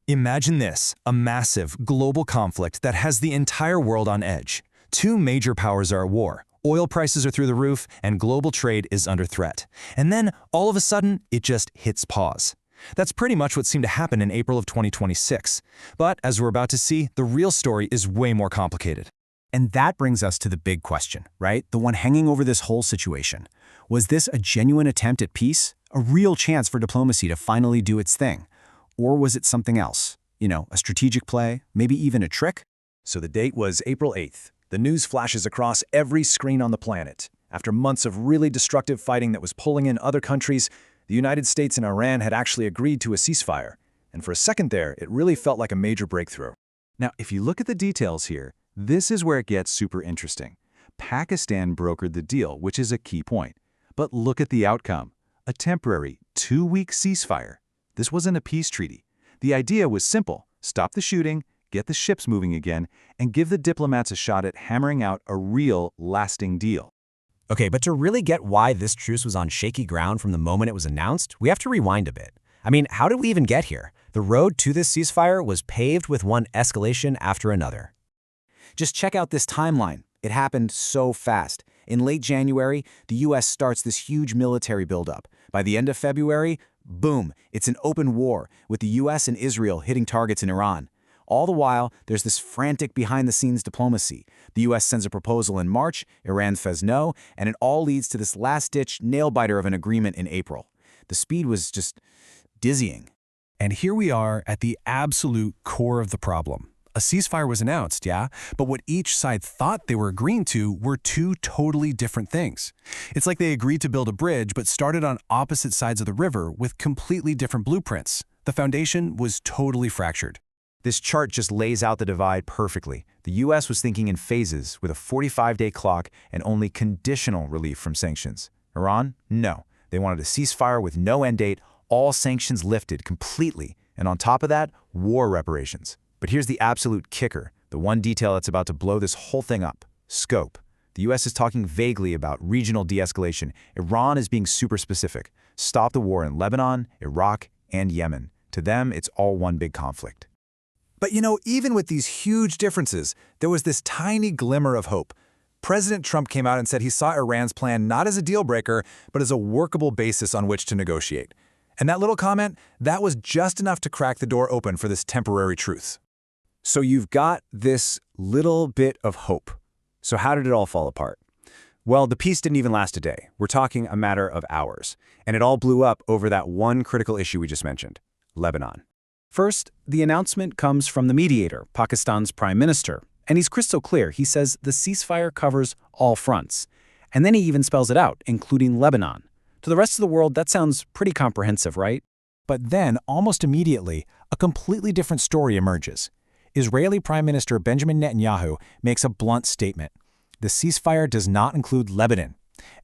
Imagine this, a massive, global conflict that has the entire world on edge. Two major powers are at war, oil prices are through the roof, and global trade is under threat. And then, all of a sudden, it just hits pause. That's pretty much what seemed to happen in April of 2026. But as we're about to see, the real story is way more complicated. And that brings us to the big question, right? The one hanging over this whole situation. Was this a genuine attempt at peace? A real chance for diplomacy to finally do its thing? Or was it something else? You know, a strategic play, maybe even a trick? So the date was April 8th. The news flashes across every screen on the planet. After months of really destructive fighting that was pulling in other countries, the United States and Iran had actually agreed to a ceasefire. And for a second there, it really felt like a major breakthrough. Now, if you look at the details here, this is where it gets super interesting. Pakistan brokered the deal, which is a key point. But look at the outcome. A temporary, 2-week ceasefire. This wasn't a peace treaty. The idea was simple. Stop the shooting, get the ships moving again, and give the diplomats a shot at hammering out a real, lasting deal. Okay, but to really get why this truce was on shaky ground from the moment it was announced, we have to rewind a bit. I mean, how did we even get here? The road to this ceasefire was paved with one escalation after another. Just check out this timeline. It happened so fast. In late January, the U.S. starts this huge military buildup. By the end of February, boom, it's an open war, with the U.S. and Israel hitting targets in Iran. All the while, there's this frantic behind-the-scenes diplomacy. The U.S. sends a proposal in March, Iran says no, and it all leads to this last-ditch nail-biter of an agreement in April. The speed was just dizzying. And here we are at the absolute core of the problem. A ceasefire was announced, yeah, but what each side thought they were agreeing to were two totally different things. It's like they agreed to build a bridge but started on opposite sides of the river with completely different blueprints. The foundation was totally fractured. This chart just lays out the divide perfectly. The U.S. was thinking in phases with a 45-day clock and only conditional relief from sanctions. Iran? No. They wanted a ceasefire with no end date, all sanctions lifted completely, and on top of that, war reparations. But here's the absolute kicker, the one detail that's about to blow this whole thing up: scope. The U.S. is talking vaguely about regional de-escalation. Iran is being super specific. Stop the war in Lebanon, Iraq, and Yemen. To them, it's all one big conflict. But you know, even with these huge differences, there was this tiny glimmer of hope. President Trump came out and said he saw Iran's plan not as a deal-breaker, but as a workable basis on which to negotiate. And that little comment, that was just enough to crack the door open for this temporary truce. So you've got this little bit of hope. So how did it all fall apart? Well, the peace didn't even last a day. We're talking a matter of hours. And it all blew up over that one critical issue we just mentioned: Lebanon. First, the announcement comes from the mediator, Pakistan's prime minister. And he's crystal clear. He says the ceasefire covers all fronts. And then he even spells it out, including Lebanon. To the rest of the world, that sounds pretty comprehensive, right? But then, almost immediately, a completely different story emerges. Israeli Prime Minister Benjamin Netanyahu makes a blunt statement. The ceasefire does not include Lebanon.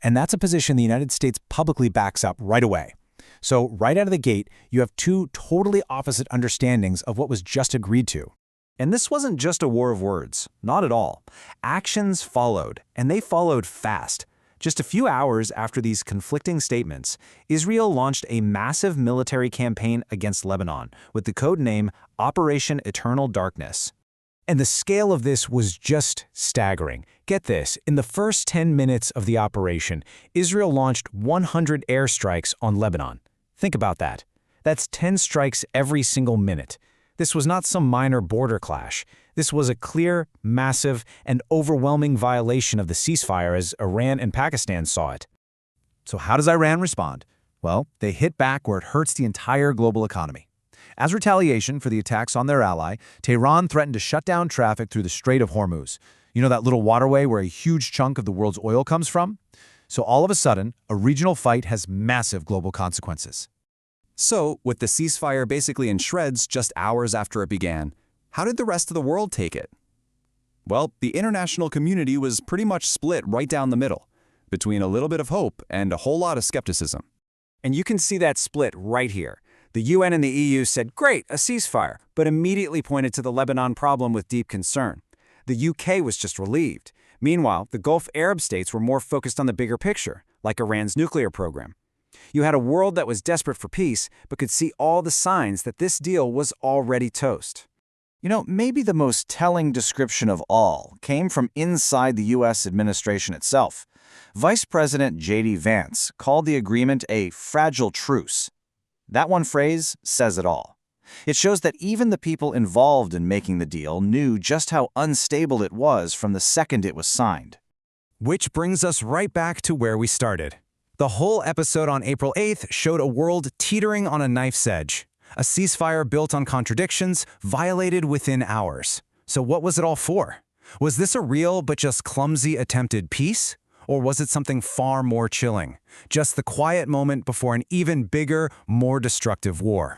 And that's a position the United States publicly backs up right away. So right out of the gate, you have two totally opposite understandings of what was just agreed to. And this wasn't just a war of words. Not at all. Actions followed, and they followed fast. Just a few hours after these conflicting statements, Israel launched a massive military campaign against Lebanon with the code name Operation Eternal Darkness. And the scale of this was just staggering. Get this, in the first 10 minutes of the operation, Israel launched 100 airstrikes on Lebanon. Think about that. That's 10 strikes every single minute. This was not some minor border clash. This was a clear, massive, and overwhelming violation of the ceasefire as Iran and Pakistan saw it. So how does Iran respond? Well, they hit back where it hurts the entire global economy. As retaliation for the attacks on their ally, Tehran threatened to shut down traffic through the Strait of Hormuz. You know that little waterway where a huge chunk of the world's oil comes from? So all of a sudden, a regional fight has massive global consequences. So, with the ceasefire basically in shreds just hours after it began, how did the rest of the world take it? Well, the international community was pretty much split right down the middle, between a little bit of hope and a whole lot of skepticism. And you can see that split right here. The UN and the EU said, great, a ceasefire, but immediately pointed to the Lebanon problem with deep concern. The UK was just relieved. Meanwhile, the Gulf Arab states were more focused on the bigger picture, like Iran's nuclear program. You had a world that was desperate for peace, but could see all the signs that this deal was already toast. Maybe the most telling description of all came from inside the U.S. administration itself. Vice President J.D. Vance called the agreement a fragile truce. That one phrase says it all. It shows that even the people involved in making the deal knew just how unstable it was from the second it was signed. Which brings us right back to where we started. The whole episode on April 8th showed a world teetering on a knife's edge. A ceasefire built on contradictions, violated within hours. So what was it all for? Was this a real but just clumsy attempted peace? Or was it something far more chilling? Just the quiet moment before an even bigger, more destructive war?